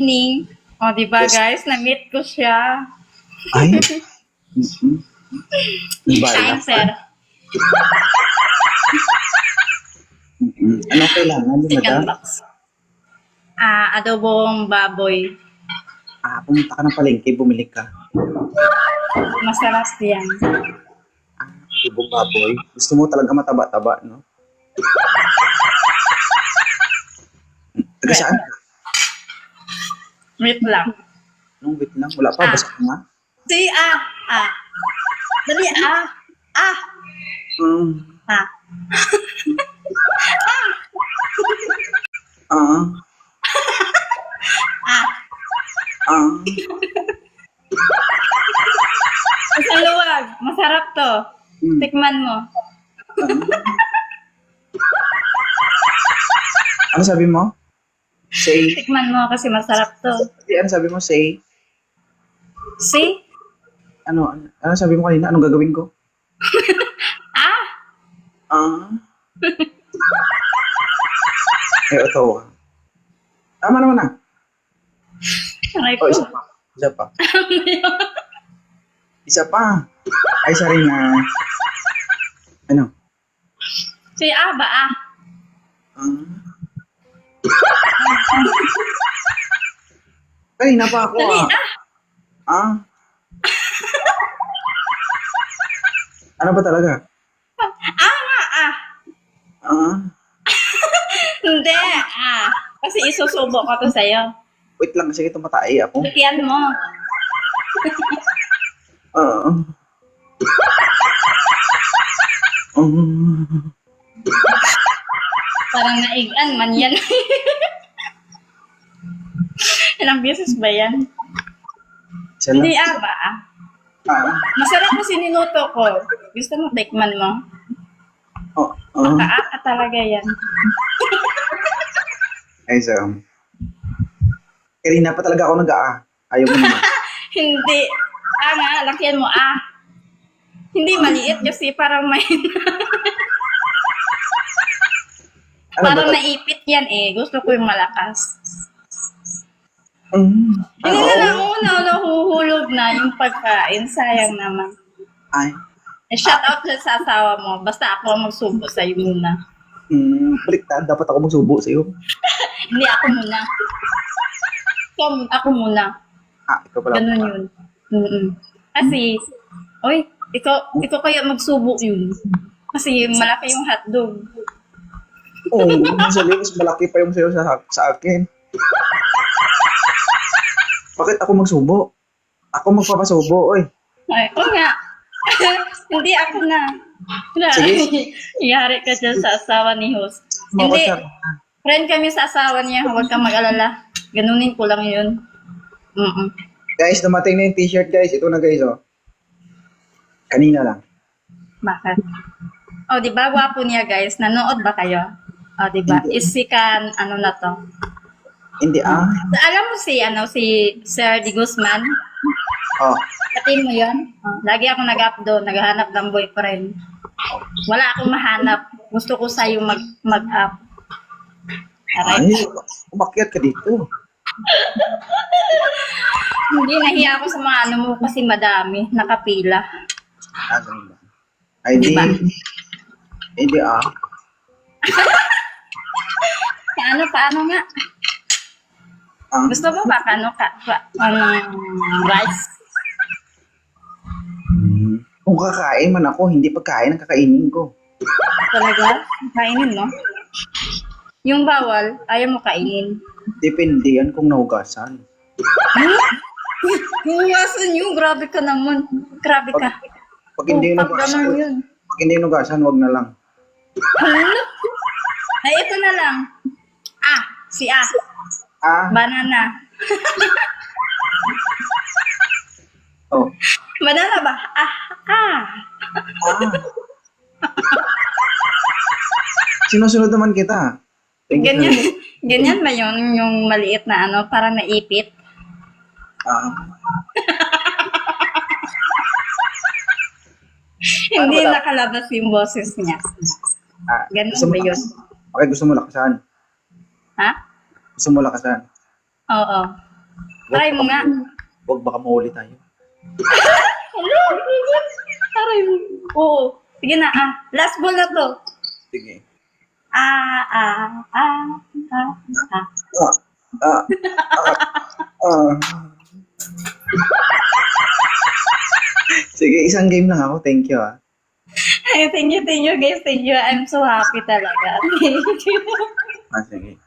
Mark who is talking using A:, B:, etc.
A: Ning. O, di ba
B: Yes.
A: guys? Na-meet ko siya.
B: Ay. Iba
A: Kain, sir.
B: Anong kailangan ni
A: Chicken
B: madam?
A: box. Adobong baboy.
B: Pumunta ka ng palengke, bumili ka.
A: Masarap yan.
B: Ibong baboy. Gusto mo talaga mataba-taba, no? Taga saan ka?
A: Wait lang.
B: Nung wait lang, wala pa, basa ka nga.
A: Si, Dali, Ah.
B: Ah. Ah.
A: Sa luwag. Masarap to. Tikman mo.
B: Ano sabi mo? Say.
A: Tikman mo kasi masarap to.
B: Ano sabi mo? Say.
A: See?
B: Ano sabi mo kanina? Anong gagawin ko?
A: Ah.
B: Ito. Tama naman na.
A: Aray ko.
B: Isa pa. Isa pa. Ay, sorry na. Ano?
A: Si ba?
B: Kanina pa ako.
A: Dali,
B: Ano ba talaga?
A: Hindi, Kasi isusubo ko to sa'yo.
B: Wait lang, sige, tumatay ako.
A: Lagyan mo. Parang naigan man yan. Ilang beses ba yan?
B: Isa lang.
A: Hindi, ba? Masarap kasi niluto ko. Gusto mo, tikman mo? Ka talaga yan.
B: Ay, so. Kanina pa talaga ako Ayaw mo naman.
A: Hindi. Nga, lakyan mo, Hindi maliit kasi parang may... parang naipit yan Gusto ko yung malakas. Hindi na lang nahuhulog na yung pagkain. Sayang naman.
B: Ay.
A: Shout out sa asawa mo. Basta ako ang magsubo sa'yo muna.
B: Baliktad. Dapat ako magsubo sa'yo.
A: Hindi, ako muna. Ako muna.
B: Ikaw pala.
A: Ganun yun. Kasi, ito kaya magsubo yun. Kasi malaki yung hotdog.
B: Mas malaki pa yung sa'yo sa akin. Bakit ako magsubo? Ako magpapasubo, oy.
A: Ay, nga. Hindi, ako na.
B: Sige.
A: Iyari ka dyan sa asawa ni host. Hindi. Friend kami sa asawa niya. Huwag kang mag-alala. Ganunin ko lang yun.
B: Guys, dumating na yung t-shirt, guys. Ito na, guys, Kanina lang.
A: Bakit? Di ba? Gwapo niya, guys. Nanood ba kayo? Di ba? Isikan, na to?
B: Hindi,
A: Alam mo si Sir Di Guzman? Katin mo yun? Lagi ako nag-up doon. Naghahanap ng boyfriend. Wala akong mahanap. Gusto ko sa'yo mag-up.
B: Ay, umakyat ka dito.
A: Hindi, nahiya ako sa mga mo kasi madami. Nakapila.
B: Ganun ba? Ay, di.
A: Diba?
B: Hindi,
A: Paano nga? Gusto mo ba rice?
B: Kung kakain man ako, hindi pagkain ang kakainin ko.
A: Talaga? Kainin mo? Yung bawal, ayaw mo kainin.
B: Depende yan kung nahugasan.
A: Hugasan yun, grabe ka naman. Grabe ka.
B: Pag hindi hinugasan, wag na lang.
A: Ay, ito na lang. Si Banana. Banana ba?
B: Sinusunod naman kita.
A: Ganyan ba yun? Yung maliit na parang naipit? Hindi nakalabas yung boses niya. Ganun ba yun?
B: Okay, gusto mo lakasan?
A: Ha?
B: Gusto mo lakasan?
A: Oo. Try mo nga.
B: Huwag baka mahuli tayo.
A: Hello? Aray mo. Oo. Sige na, last ball na to.
B: Sige.
A: Ah, ah, ah, ah, ah.
B: Sige, isang game lang ako. Thank you,
A: Ay, thank you guys. Thank you. I'm so happy talaga. Thank you.
B: Sige.